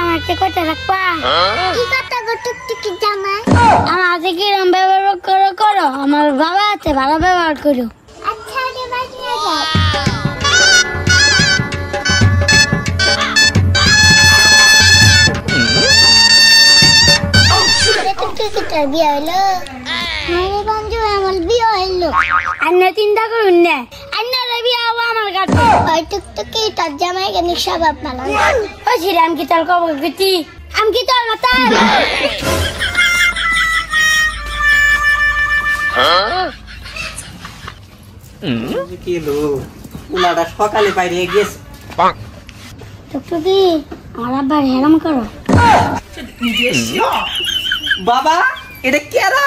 আমাকে কত রাখবা কি কথা গো টুকটুকি জামাই আমার থেকে এরকম ব্যবহার করো করো আমার বাবা আছে ভালো ব্যবহার করো আচ্ছা রে বানিয়ে যাও টুকটুকিটার বিয়ে হলো আরে বন্ধু আমার বিয়ে হলো আন্না চিন্তা করুন না আন্নার বিয়ে হবো আমার কাছে ওই টুকটুকি তার জামাই কেন স্বভাব ভালো না ও ছিরে আমি কি তোর কবর গেছি আমি কি তোর মাথা কি লো উলাটা সকালে বাইরে গেছে টুকটুকি আমার আব্বার হেরাম করো বাবা এটা কেরা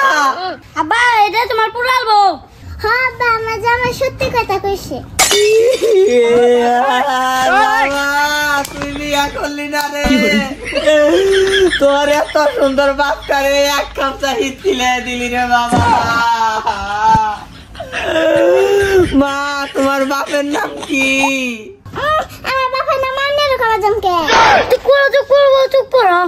আব্বা এটা তোমার পুরাল বউ হ্যাঁ বা আমার জামাই সত্যি কথা কইছে তুই বিয়া করলি না রে তোর এত সুন্দর বাপটারে এক কাপ চাহি দিলে দিলি রে বাবা মা তোমার বাপের নাম কি আমার বাপের নাম আন্নের খাওয়া জমকে চুপ করো চুপ করো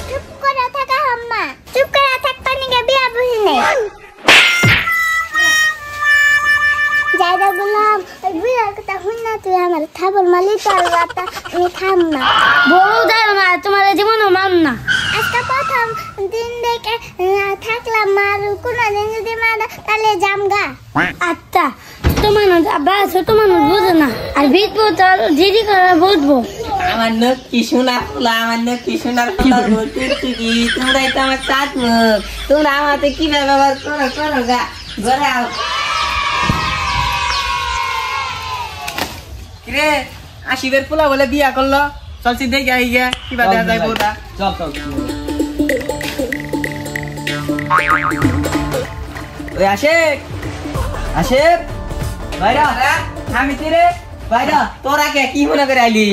চুপ করে থাকা আম্মা চুপ করে থাক পানিকে বিয়া বুঝি নেই যাইদা বললাম ওই বিয়ার কথা শুন না তুই আমার খাবার মালি তোর বাতা আমি খাম না বউ যাও না তোমার জীবনও মান না আজকে প্রথম দিন দেখে থাকলাম মার কোনো দিন যদি মারা তাহলে জামগা আচ্ছা ছোট মানুষ আব্বা ছোট মানুষ বুঝে না আর ভিতবো তোর দিদি করে বুঝবো আমার নখ কি সোনার ফুলা আমার নখ কি সোনার ফুলা টুকটুকি তোমরাই তো আমার চাঁদ মুখ তোমরা আমাতে কি ব্যবহার করো করো গা ঘরে আও কিরে আশিবের পোলা বলে বিয়া করলো চলছি দেখে আই গে কিবা দেখা যায় বউটা চল চল ওই আশেক আশেক ভাইরা আমি তিরে ভাইরা তোরা কে কি মনে করে আইলি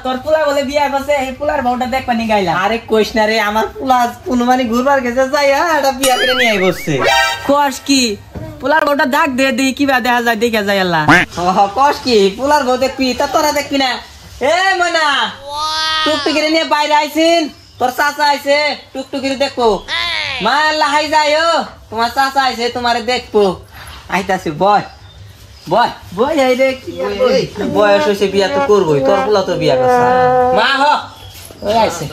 তোর পোলা বলে বিয়া করছে এই পোলার বউটা দেখ পানি গাইলা আরে কইস না রে আমার পোলা কোন মানে ঘুরবার গেছে যাই এটা বিয়া করে নিয়ে আই বসছে কোষ কি পোলার বউটা ডাক দে দি কিবা দেখা যায় দেখা যায় আল্লাহ কোষ কি পোলার বউ দেখবি তা তোরা দেখবি না এ মনা টুকটুকিরে নিয়ে বাইরে আইছিন তোর চাচা আইছে টুকটুকিরে দেখবো মা আল্লাহ হাই যায় তোমার চাচা আইছে তোমারে দেখবো আইতাছে বয় বয় বয় এই রে বয়স হইছে বিয়া তো করবই তোর পোলা তো বিয়া করছে মা হ ওই আইছে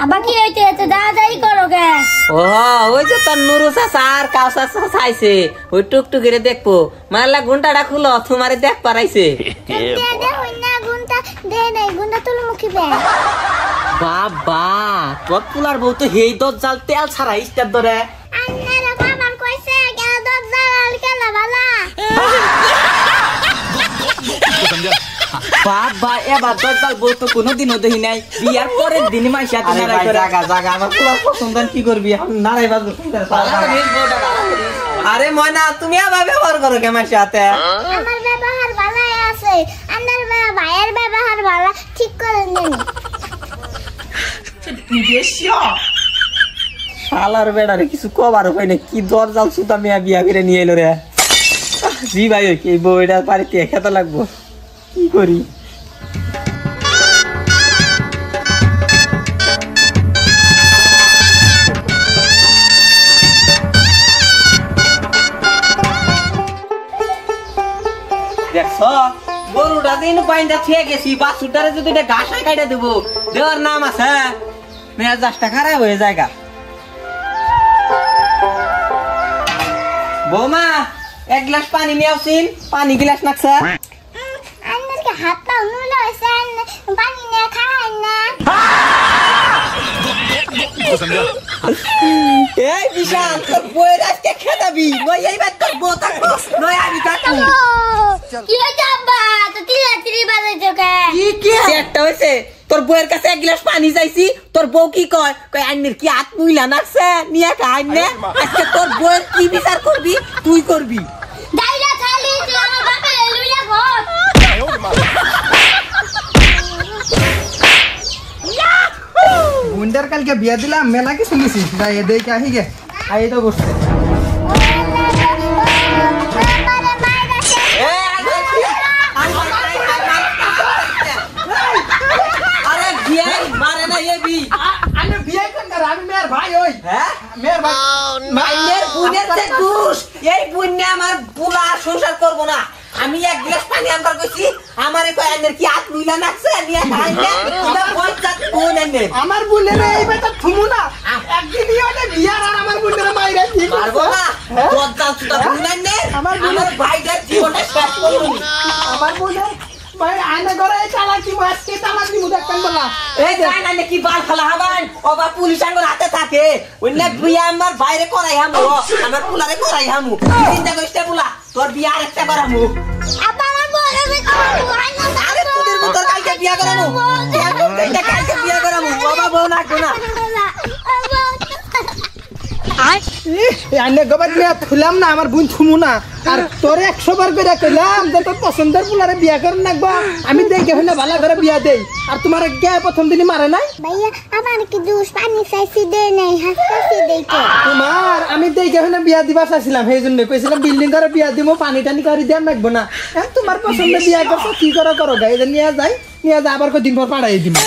আব্বা কি হইতে এত দাদাই করো গে ও ওই যে তোর নুরু চাচা আর কাউসা চাচা আইছে ওই টুকটুকিরে দেখবো মাল্লা ঘন্টাটা খুলো তোমারে দেখ পারাইছে দে দে হই না গুনটা দে নাই গুনটা তুলে মুখি বে বাবা তোর পোলার বউ তো হেই দত জাল তেল ছাড়া ইস্টার ধরে আন্নারা বাবার কইছে কেন দত জাল কেলা বালা বাবা এবার দত জাল বউ তো কোনোদিনও দেখি নাই বিয়ার পরের দিনই মাইসা তুমি নারাই করে জাগা জাগা আমার পোলার পছন্দ কি করবি নারাই বাজবো আরে ময়না তুমি আবার ব্যবহার করো কে মাইসা হাতে আমার ব্যবহার ভালোই আছে আন্নার ভাইয়ের ব্যবহার ভালো ঠিক করে নেন শালার বেড়ারে কিছু কবার হয় না কি দরজাল সুতা মেয়া বিয়া করে নিয়ে এলো রে জি ভাই এই বউটার বাড়িতে খেতে লাগবো কি করি দেখছ গরুটা দিন পাইনটা থেকে গেছি বাছুরটারে যদি এটা ঘাসে কাটে দেবো দেওয়ার নাম আছে মেজাজটা খারাপ হয়ে জায়গা বৌমা এক গ্লাস পানি নিয়ে আসিন পানি গ্লাস নাকছে আন্নার কে হাত পা নুলো হইছে পানি নে খাই না এই বিশাল তোর বইয়ের আজকে খেদাবি নয় এইবার তোর বউ থাকবো নয় আমি থাকবো কি হইছে আব্বা তো তিরি বাজাইছো কে কি একটা হইছে তোর বউয়ের কাছে এক গ্লাস পানি চাইছি তোর বউ কি কয় কয় আন্নের কি হাত মুইলা নাকছে নিয়ে খাই না আজকে তোর বউয়ের কি বিচার করবি তুই করবি দাইরা খালি তুই আমার বাপে লুইয়া ঘর বুন্ডার কালকে বিয়া দিলাম মেলা কি শুনেছি যাই দেখে আহি গে আই তো বসছে আরে বিয়াই মারে না না এবি আমি বিয়ে কোন করে আমি মেয়ের ভাই ওই হ্যাঁ মেয়ের ভাই মাইনের বুনের তে দুষ এই বুনে আমার পুলা সংসার করব না আমি এক গ্লাস পানি আনবার কইছি আমারে কই আনের কি হাত লুইলা নাকছে নিয়া খাইলে তোরা পঞ্চায়েত বুন আনে আমার বোনের এই বেটা থুমু না একদিন ইওনে বিয়ার আর আমার বোনের মাইরা কি পারবো না দজ্জাল সুতা বুন আনে আমার ভাইটার জীবনটা শেষ করবি আমার বোনের ভাই আয়না করে এই চালাকি মাছ কে চালাকি মুদা কান বলা এই যাই না নাকি বাল খালা হবান ওবা পুলিশ আঙ্গর হাতে থাকে অন্য বিয়া আমার বাইরে করাই হামু আমার পুলারে করাই হামু চিন্তা করিস পুলা তোর বিয়া আরেকটা করামু আবার বলে আরে তোদের মতো কালকে বিয়া করামু এটা কালকে বিয়া করামু বাবা বউ না কোনা আইনে গবাদ মিয়া থুলাম না আমার বোন থুমু না আর তোরে 100 বার করে কইলাম যে তোর পছন্দের পুলারে বিয়া করন নাকবা আমি দেখে হইনা ভালো করে বিয়া দেই আর তোমার কে প্রথম দিনই মারে নাই ভাইয়া আমার কি দুষ পানি চাইছি দে নাই হাসতাছি দেইতে তোমার আমি দেখে হইনা বিয়া দিবা চাইছিলাম সেই জন্য কইছিলাম বিল্ডিং করে বিয়া দিমু পানি টানি করে দিয়াম নাকবো না তোমার পছন্দের বিয়া করছো কি করো গাই নিয়ে যাই নিয়ে যা আবার কদিন পর পাড়াই দিমু